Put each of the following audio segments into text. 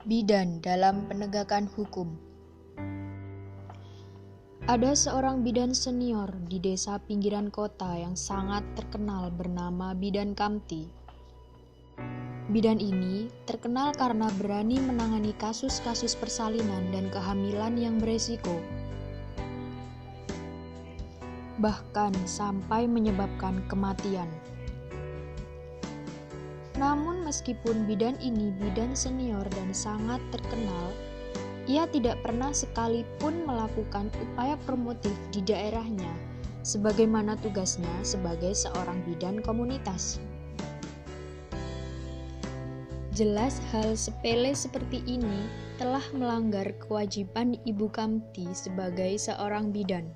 Bidan dalam penegakan hukum. Ada seorang bidan senior di desa pinggiran kota yang sangat terkenal bernama Bidan Kamti. Bidan ini terkenal karena berani menangani kasus-kasus persalinan dan kehamilan yang beresiko, bahkan sampai menyebabkan kematian. Namun meskipun bidan ini bidan senior dan sangat terkenal, ia tidak pernah sekalipun melakukan upaya promotif di daerahnya sebagaimana tugasnya sebagai seorang bidan komunitas. Jelas hal sepele seperti ini telah melanggar kewajiban Ibu Kamti sebagai seorang bidan.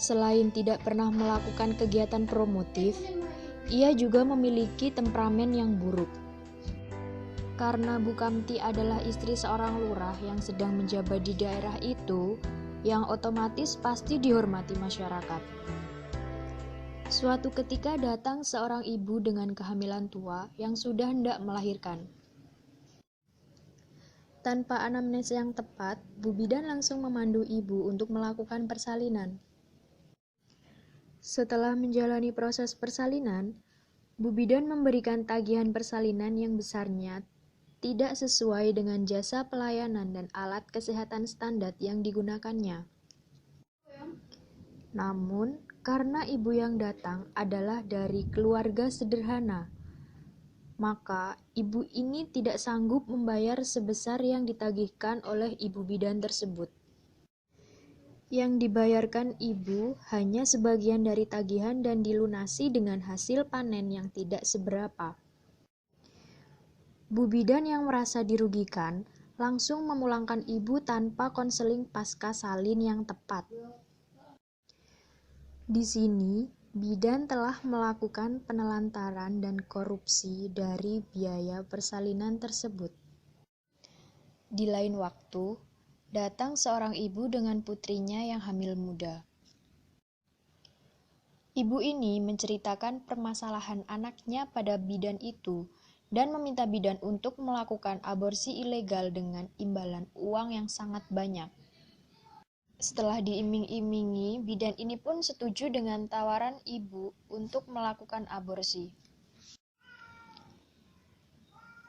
Selain tidak pernah melakukan kegiatan promotif, ia juga memiliki temperamen yang buruk. Karena Bu Kamti adalah istri seorang lurah yang sedang menjabat di daerah itu, yang otomatis pasti dihormati masyarakat. Suatu ketika datang seorang ibu dengan kehamilan tua yang sudah hendak melahirkan. Tanpa anamnes yang tepat, Bu Bidan langsung memandu ibu untuk melakukan persalinan. Setelah menjalani proses persalinan, Bu Bidan memberikan tagihan persalinan yang besarnya tidak sesuai dengan jasa pelayanan dan alat kesehatan standar yang digunakannya. Namun, karena ibu yang datang adalah dari keluarga sederhana, maka ibu ini tidak sanggup membayar sebesar yang ditagihkan oleh ibu bidan tersebut. Yang dibayarkan ibu hanya sebagian dari tagihan dan dilunasi dengan hasil panen yang tidak seberapa. Bu Bidan yang merasa dirugikan langsung memulangkan ibu tanpa konseling pasca salin yang tepat. Di sini, bidan telah melakukan penelantaran dan korupsi dari biaya persalinan tersebut. Di lain waktu, datang seorang ibu dengan putrinya yang hamil muda. Ibu ini menceritakan permasalahan anaknya pada bidan itu dan meminta bidan untuk melakukan aborsi ilegal dengan imbalan uang yang sangat banyak. Setelah diiming-imingi, bidan ini pun setuju dengan tawaran ibu untuk melakukan aborsi.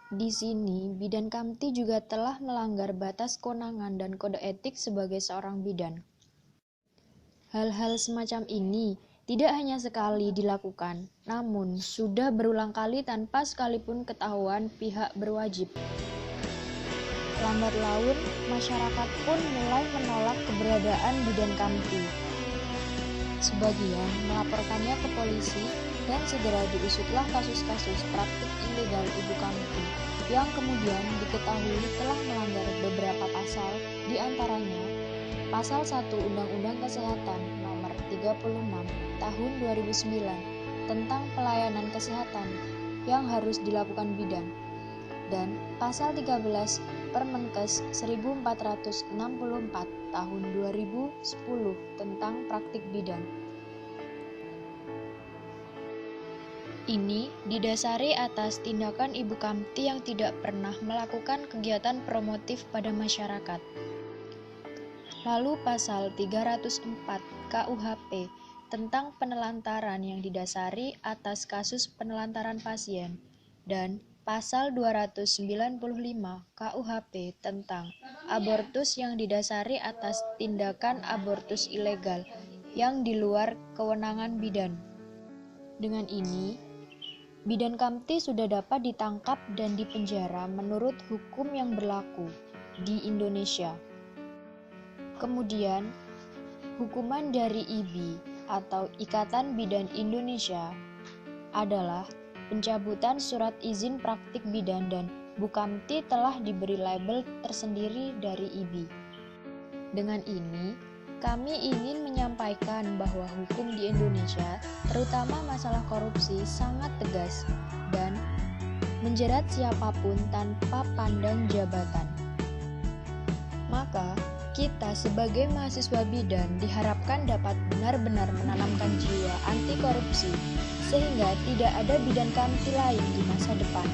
Di sini, Bidan Kamti juga telah melanggar batas kewenangan dan kode etik sebagai seorang bidan. Hal-hal semacam ini tidak hanya sekali dilakukan, namun sudah berulang kali tanpa sekalipun ketahuan pihak berwajib. Lambat laun, masyarakat pun mulai menolak keberadaan Bidan Kamti. Sebagian melaporkannya ke polisi dan segera diusutlah kasus-kasus praktik ilegal Ibu Kamti yang kemudian diketahui telah melanggar beberapa pasal, di antaranya Pasal 1 Undang-Undang Kesehatan Nomor 36 Tahun 2009 tentang pelayanan kesehatan yang harus dilakukan bidan, dan Pasal 13 Permenkes 1464 Tahun 2010 tentang praktik bidan. Ini didasari atas tindakan Ibu Kamti yang tidak pernah melakukan kegiatan promotif pada masyarakat. Lalu Pasal 304 KUHP tentang penelantaran yang didasari atas kasus penelantaran pasien, dan Pasal 295 KUHP tentang abortus yang didasari atas tindakan abortus ilegal yang di luar kewenangan bidan. Dengan ini, Bidan Kamti sudah dapat ditangkap dan dipenjara menurut hukum yang berlaku di Indonesia. Kemudian, hukuman dari IBI atau Ikatan Bidan Indonesia adalah pencabutan surat izin praktik bidan, dan Bu Kamti telah diberi label tersendiri dari IBI. Dengan ini, kami ingin menyampaikan bahwa hukum di Indonesia, terutama masalah korupsi, sangat tegas dan menjerat siapapun tanpa pandang jabatan. Maka, kita sebagai mahasiswa bidan diharapkan dapat benar-benar menanamkan jiwa anti korupsi, sehingga tidak ada Bidan Kamti lain di masa depan.